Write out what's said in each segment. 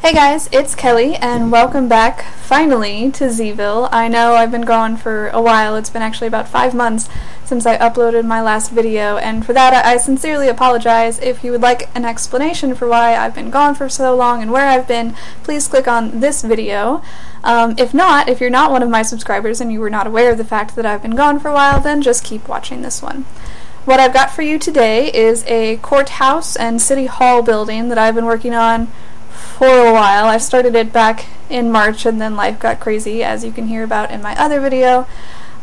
Hey guys, it's Kelly, and welcome back, finally, to Zville. I know I've been gone for a while. It's been actually about 5 months since I uploaded my last video, and for that I sincerely apologize. If you would like an explanation for why I've been gone for so long and where I've been, please click on this video. If not, if you're not one of my subscribers and you were not aware of the fact that I've been gone for a while, then just keep watching this one. What I've got for you today is a courthouse and city hall building that I've been working on for a while. I started it back in March and then life got crazy, as you can hear about in my other video.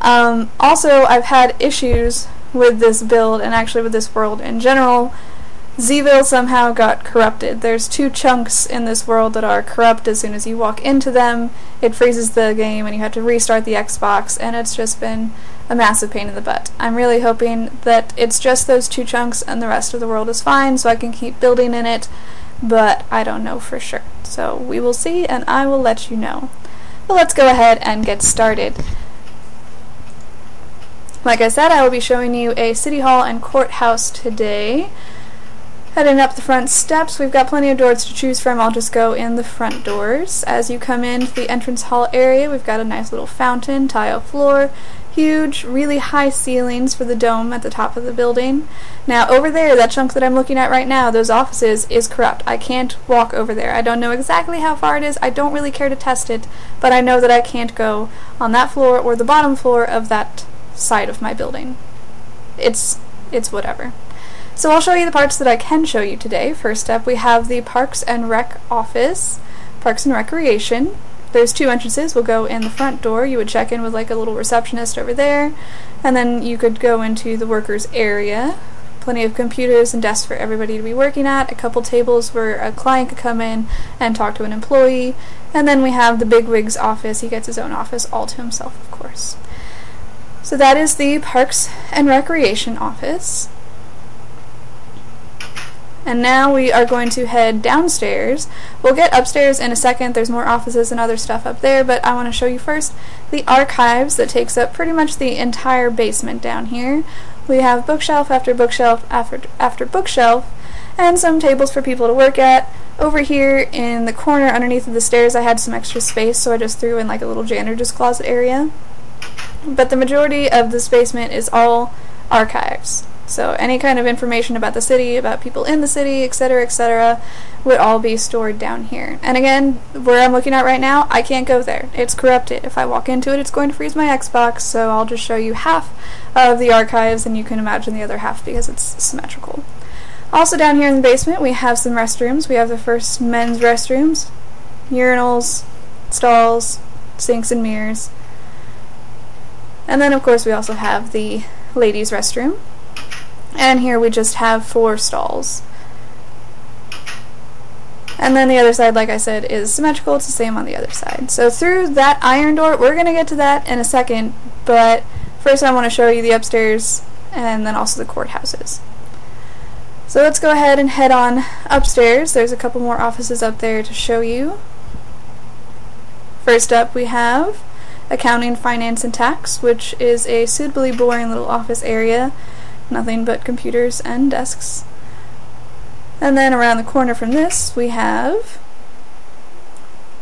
Also, I've had issues with this build and actually with this world in general. Zville somehow got corrupted. There's 2 chunks in this world that are corrupt. As soon as you walk into them, it freezes the game and you have to restart the Xbox, and it's just been a massive pain in the butt. I'm really hoping that it's just those 2 chunks and the rest of the world is fine so I can keep building in it, but I don't know for sure. So we will see, and I will let you know. But let's go ahead and get started. Like I said, I will be showing you a city hall and courthouse today. Heading up the front steps, we've got plenty of doors to choose from. I'll just go in the front doors. As you come into the entrance hall area, we've got a nice little fountain, tile floor, huge, really high ceilings for the dome at the top of the building. Now over there, that chunk that I'm looking at right now, those offices, is corrupt. I can't walk over there. I don't know exactly how far it is. I don't really care to test it, but I know that I can't go on that floor or the bottom floor of that side of my building. It's whatever. So I'll show you the parts that I can show you today. First up, we have the Parks and Rec office, Parks and Recreation. There's 2 entrances. We'll go in the front door. You would check in with like a little receptionist over there, and then you could go into the workers area. Plenty of computers and desks for everybody to be working at, a couple tables where a client could come in and talk to an employee, and then we have the bigwig's office. He gets his own office all to himself, of course. So that is the Parks and Recreation office. And now we are going to head downstairs. We'll get upstairs in a second. There's more offices and other stuff up there, but I want to show you first the archives that takes up pretty much the entire basement down here. We have bookshelf after bookshelf after bookshelf, and some tables for people to work at. Over here in the corner underneath of the stairs I had some extra space, so I just threw in like a little janitor's closet area. But the majority of this basement is all archives. So any kind of information about the city, about people in the city, etc., would all be stored down here. And again, where I'm looking at right now, I can't go there. It's corrupted. If I walk into it, it's going to freeze my Xbox, so I'll just show you half of the archives, and you can imagine the other half because it's symmetrical. Also down here in the basement, we have some restrooms. We have the first men's restrooms, urinals, stalls, sinks and mirrors. And then, of course, we also have the ladies' restroom. And here we just have 4 stalls. And then the other side, like I said, is symmetrical. It's the same on the other side. So through that iron door, we're going to get to that in a second, but first I want to show you the upstairs and then also the courthouses. So let's go ahead and head on upstairs. There's a couple more offices up there to show you. First up we have Accounting, Finance, and Tax, which is a suitably boring little office area. Nothing but computers and desks. And then around the corner from this we have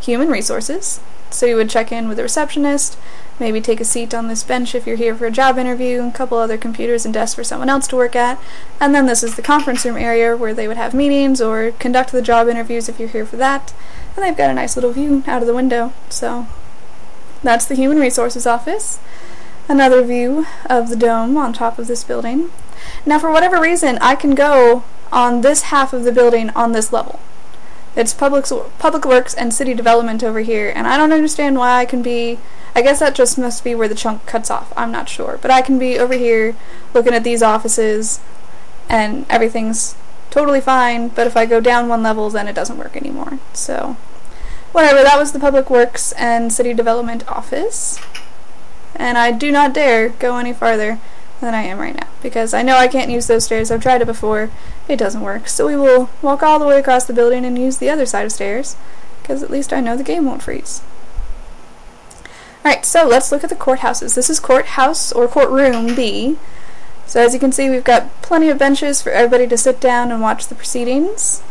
Human Resources. So you would check in with a receptionist, maybe take a seat on this bench if you're here for a job interview, and a couple other computers and desks for someone else to work at. And then this is the conference room area where they would have meetings or conduct the job interviews if you're here for that. And they've got a nice little view out of the window. So that's the Human Resources office. Another view of the dome on top of this building. Now for whatever reason, I can go on this half of the building on this level. It's Public Works and City Development over here, and I don't understand why I can be, I guess that just must be where the chunk cuts off, I'm not sure. But I can be over here looking at these offices and everything's totally fine, but if I go down 1 level then it doesn't work anymore. So whatever, that was the Public Works and City Development office. And I do not dare go any farther than I am right now, because I know I can't use those stairs. I've tried it before. It doesn't work. So we will walk all the way across the building and use the other side of stairs, because at least I know the game won't freeze. Alright, so let's look at the courthouses. This is Courthouse, or Courtroom B. So as you can see, we've got plenty of benches for everybody to sit down and watch the proceedings.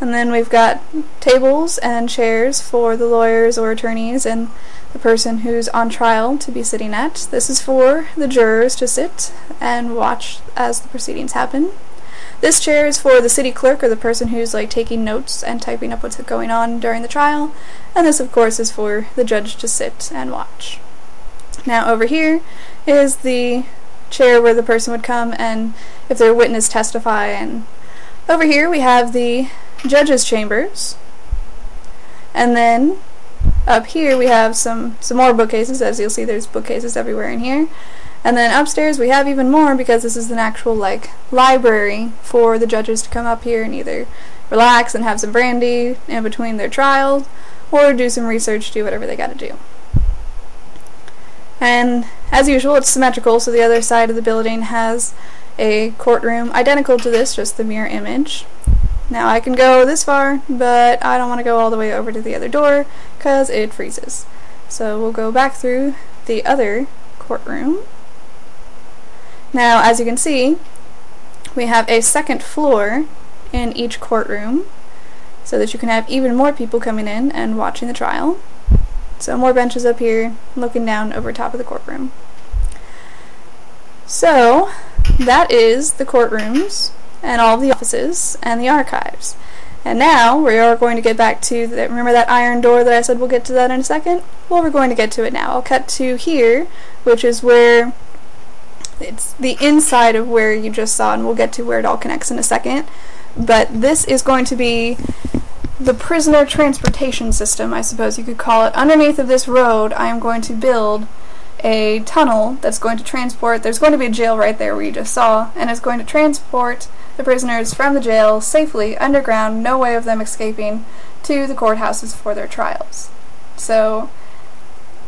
And then we've got tables and chairs for the lawyers or attorneys and the person who's on trial to be sitting at. This is for the jurors to sit and watch as the proceedings happen. This chair is for the city clerk or the person who's like taking notes and typing up what's going on during the trial. And this, of course, is for the judge to sit and watch. Now over here is the chair where the person would come and if they're a witness testify. And over here we have the judge's chambers. And then up here we have some more bookcases. As you'll see, there's bookcases everywhere in here. And then upstairs we have even more because this is an actual like library for the judges to come up here and either relax and have some brandy in between their trials or do some research, do whatever they gotta do. And as usual, it's symmetrical, so the other side of the building has a courtroom identical to this, just the mirror image. Now I can go this far, but I don't want to go all the way over to the other door because it freezes. So we'll go back through the other courtroom. Now, as you can see, we have a second floor in each courtroom so that you can have even more people coming in and watching the trial. So more benches up here looking down over top of the courtroom. So that is the courtrooms and all of the offices and the archives. And now we are going to get back to remember that iron door that I said we'll get to that in a second? Well, we're going to get to it now. I'll cut to here, which is where it's the inside of where you just saw, and we'll get to where it all connects in a second. But this is going to be the prisoner transportation system, I suppose you could call it. Underneath of this road, I am going to build a tunnel that's going to transport, there's going to be a jail right there where you just saw, and it's going to transport the prisoners from the jail safely underground, no way of them escaping, to the courthouses for their trials. So,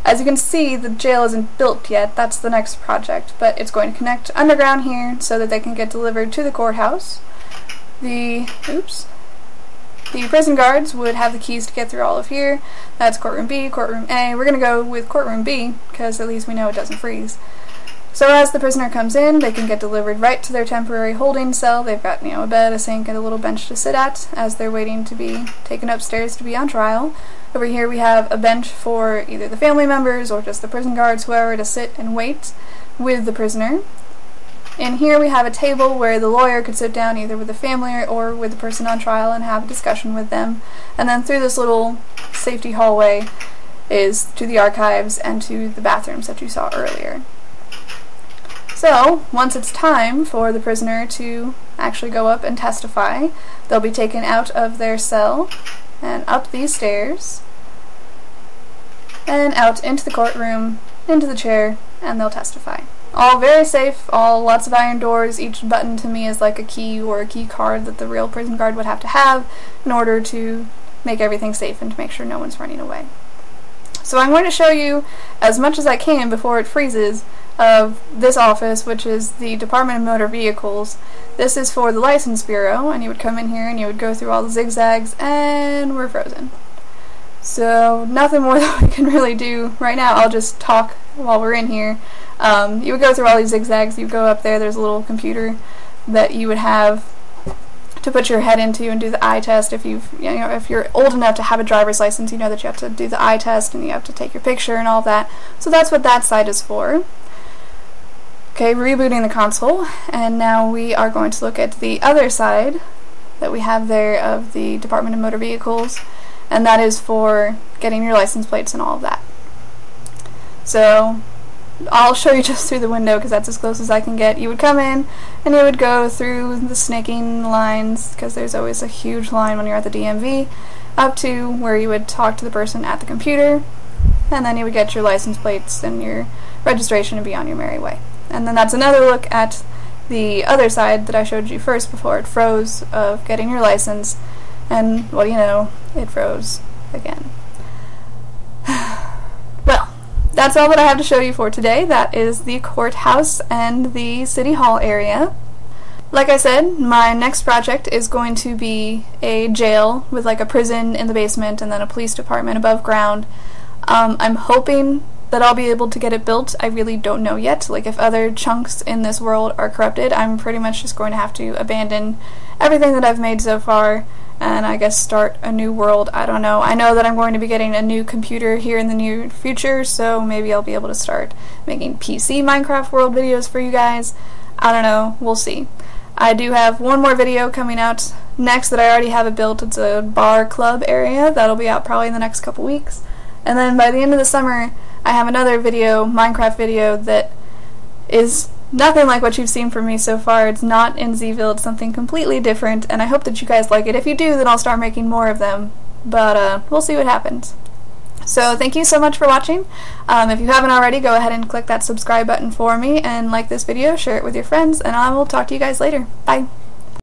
as you can see, the jail isn't built yet, that's the next project, but it's going to connect underground here so that they can get delivered to the courthouse. The prison guards would have the keys to get through all of here. That's courtroom B, courtroom A. We're going to go with courtroom B because at least we know it doesn't freeze. So as the prisoner comes in, they can get delivered right to their temporary holding cell. They've got, a bed, a sink, and a little bench to sit at as they're waiting to be taken upstairs to be on trial. Over here we have a bench for either the family members or just the prison guards, whoever, to sit and wait with the prisoner. In here we have a table where the lawyer could sit down either with the family or with the person on trial and have a discussion with them. And then through this little safety hallway is to the archives and to the bathrooms that you saw earlier. So, once it's time for the prisoner to actually go up and testify, they'll be taken out of their cell and up these stairs and out into the courtroom, into the chair, and they'll testify. All very safe, all lots of iron doors. Each button to me is like a key or a key card that the real prison guard would have to have in order to make everything safe and to make sure no one's running away. So I'm going to show you as much as I can before it freezes of this office, which is the Department of Motor Vehicles. This is for the License Bureau, and you would come in here and you would go through all the zigzags, and we're frozen. So nothing more that we can really do right now. I'll just talk while we're in here. You would go through all these zigzags, you go up there, there's a little computer that you would have to put your head into and do the eye test. If if you're old enough to have a driver's license, you know that you have to do the eye test and you have to take your picture and all that. So that's what that side is for. Okay, rebooting the console, and now we are going to look at the other side that we have there of the Department of Motor Vehicles, and that is for getting your license plates and all of that. So I'll show you just through the window because that's as close as I can get. You would come in and you would go through the snaking lines, because there's always a huge line when you're at the DMV, up to where you would talk to the person at the computer, and then you would get your license plates and your registration and be on your merry way. And then that's another look at the other side that I showed you first before it froze, of getting your license, and what do you know, it froze again. Well, that's all that I have to show you for today. That is the courthouse and the city hall area. Like I said, my next project is going to be a jail with like a prison in the basement and then a police department above ground. I'm hoping that I'll be able to get it built. I really don't know yet. Like, if other chunks in this world are corrupted, I'm pretty much just going to have to abandon everything that I've made so far and I guess start a new world. I don't know. I know that I'm going to be getting a new computer here in the near future, so maybe I'll be able to start making PC Minecraft world videos for you guys. I don't know. We'll see. I do have one more video coming out next that I already have it built. It's a bar club area. That'll be out probably in the next couple weeks. And then by the end of the summer, I have another video, Minecraft video, that is nothing like what you've seen from me so far. It's not in Zville, it's something completely different, and I hope that you guys like it. If you do, then I'll start making more of them, but we'll see what happens. So thank you so much for watching. If you haven't already, go ahead and click that subscribe button for me, and like this video, share it with your friends, and I will talk to you guys later. Bye!